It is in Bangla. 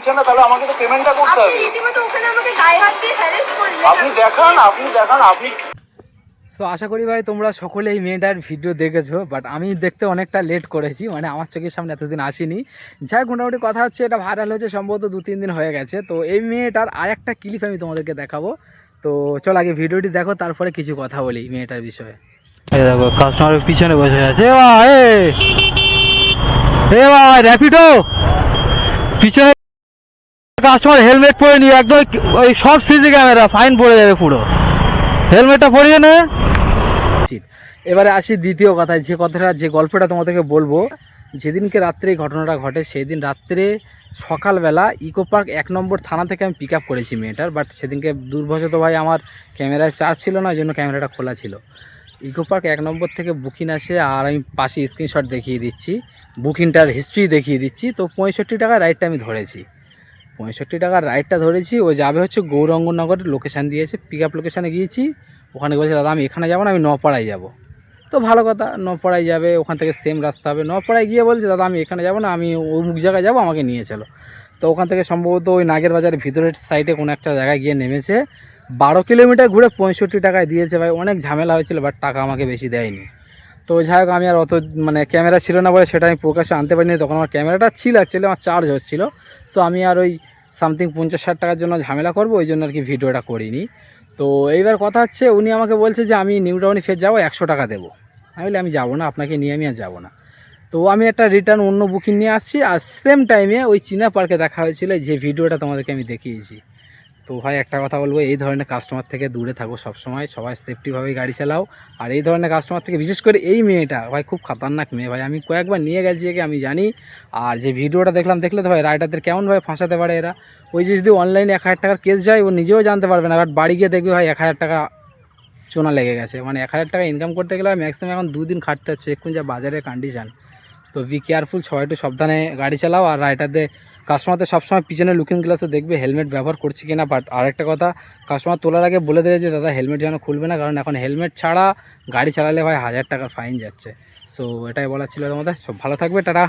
দিচ্ছেন না, তাহলে আমাকে তো পেমেন্টটা করতে হবে। আপনি দেখান, আপনি। সো আশা করি ভাই তোমরা সকলে এই মেয়েটার ভিডিও দেখেছো, বাট আমি দেখতে অনেকটা লেট করেছি, মানে আমার চোখের সামনে এতদিন আসিনি। যাই হোক, মোটামুটি কথা হচ্ছে এটা ভাইরাল হয়েছে সম্ভবত 2-3 দিন হয়ে গেছে। তো এই মেয়েটার আর একটা ক্লিপ আমি তোমাদেরকে দেখাবো। তো চল আগে ভিডিওটি দেখো, তারপরে কিছু কথা বলি মেয়েটার বিষয়ে। এই দেখো কাস্টমারের পিছনে বসে আছে, এ ভাই র্যাপিডো পিছনে কাস্টমার হেলমেট পরে নিয়ে একদম ওই সব সিসি ক্যামেরা ফাইন পড়ে যাবে পুরো, হেলমেটটা পরিয়ে নে। এবারে আসি দ্বিতীয় কথায়, যে কথাটা যে গল্পটা তোমাদেরকে বলবো। যেদিনকে রাত্রে এই ঘটনাটা ঘটে সেই দিন রাত্রে সকালবেলা ইকো পার্ক 1 নম্বর থানা থেকে আমি পিক আপ করেছি মেয়েটার। বাট সেদিনকে দুর্ভাগ্যত ভাই আমার ক্যামেরায় চার্জ ছিল না, ওই জন্য ক্যামেরাটা খোলা ছিল। ইকো পার্ক 1 নম্বর থেকে বুকিং আসে, আর আমি পাশে স্ক্রিনশট দেখিয়ে দিচ্ছি, বুকিংটার হিস্ট্রি দেখিয়ে দিচ্ছি। তো 65 টাকার রাইডটা আমি ধরেছি, 65 টাকার রাইডটা ধরেছি। ও যাবে হচ্ছে গৌরাঙ্গনগরের লোকেশান দিয়েছে, পিক আপ লোকেশানে গিয়েছি। ওখানে বলছে দাদা আমি এখানে যাবো না, আমি নপাড়ায় যাব। তো ভালো কথা, নপাড়ায় যাবে, ওখান থেকে সেম রাস্তা হবে। নপাড়ায় গিয়ে বলছে দাদা আমি এখানে যাব না, আমি অমুক জায়গায় যাবো, আমাকে নিয়ে চলো। তো ওখান থেকে সম্ভবত ওই নাগের বাজারের ভিতরের সাইডে কোনো একটা জায়গায় গিয়ে নেমেছে। 12 কিলোমিটার ঘুরে 65 টাকায় দিয়েছে ভাই। অনেক ঝামেলা হয়েছিল, বাট টাকা আমাকে বেশি দেয়নি। তো যাই হোক, আমি আর অত মানে ক্যামেরা ছিল না বলে সেটা আমি প্রকাশ্যে আনতে পারিনি। তখন আমার ক্যামেরাটা ছিল, অ্যাকচুয়ালি আমার চার্জ হচ্ছিল। সো আমি আর ওই সামথিং 50-60 টাকার জন্য ঝামেলা করবো, ওই জন্য আর কি ভিডিওটা করিনি। তো এইবার কথা হচ্ছে উনি আমাকে বলছে যে আমি নিউ টাউনে ফের যাবো, 100 টাকা দেবো। আমি বলি আমি যাবো না, আপনাকে নিয়ে আমি আর যাবো না। তো আমি একটা রিটার্ন অন্য বুকিং নিয়ে আসছি, আর সেম টাইমে ওই চীনা পার্কে দেখা হয়েছিল, যে ভিডিওটা তোমাদেরকে আমি দেখিয়েছি। তো ভাই একটা কথা বলবো, এই ধরনের কাস্টমার থেকে দূরে থাকো সবসময়, সবাই সেফটিভাবেই গাড়ি চালাও। আর এই ধরনের কাস্টমার থেকে, বিশেষ করে এই মেয়েটা ভাই খুব খতরনাক মেয়ে ভাই, আমি কয়েকবার নিয়ে গেছি একে, আমি জানি। আর যে ভিডিওটা দেখলে তো ভাই রাইডারদের কেমনভাবে ফাঁসাতে পারে এরা। ওই যে যদি অনলাইনে 1000 টাকার কেস যায়, ও নিজেও জানতে পারবে না, বাট বাড়ি গিয়ে দেখবে ভাই 1000 টাকা চোনা লেগে গেছে। মানে 1000 টাকা ইনকাম করতে গেলে ম্যাক্সিমাম এখন 2 দিন খাটতে হচ্ছে, এখন যা বাজারের কন্ডিশান। তো বি কেয়ারফুল, সবাই একটু সাবধানে গাড়ি চালাও। আর রাইডারদের, কাস্টমারদের সবসময় পিছনে লুকিং গ্লাসে দেখবে হেলমেট ব্যবহার করছে কিনা। বাট আরেকটা কথা, কাস্টমার তোলার আগে বলে দেবে যে দাদা হেলমেট যেন খুলবে না, কারণ এখন হেলমেট ছাড়া গাড়ি চালালে ভাই 1000 টাকার ফাইন যাচ্ছে। সো এটাই বলার ছিল তোমাদের। সব ভালো থাকবে, টাটা।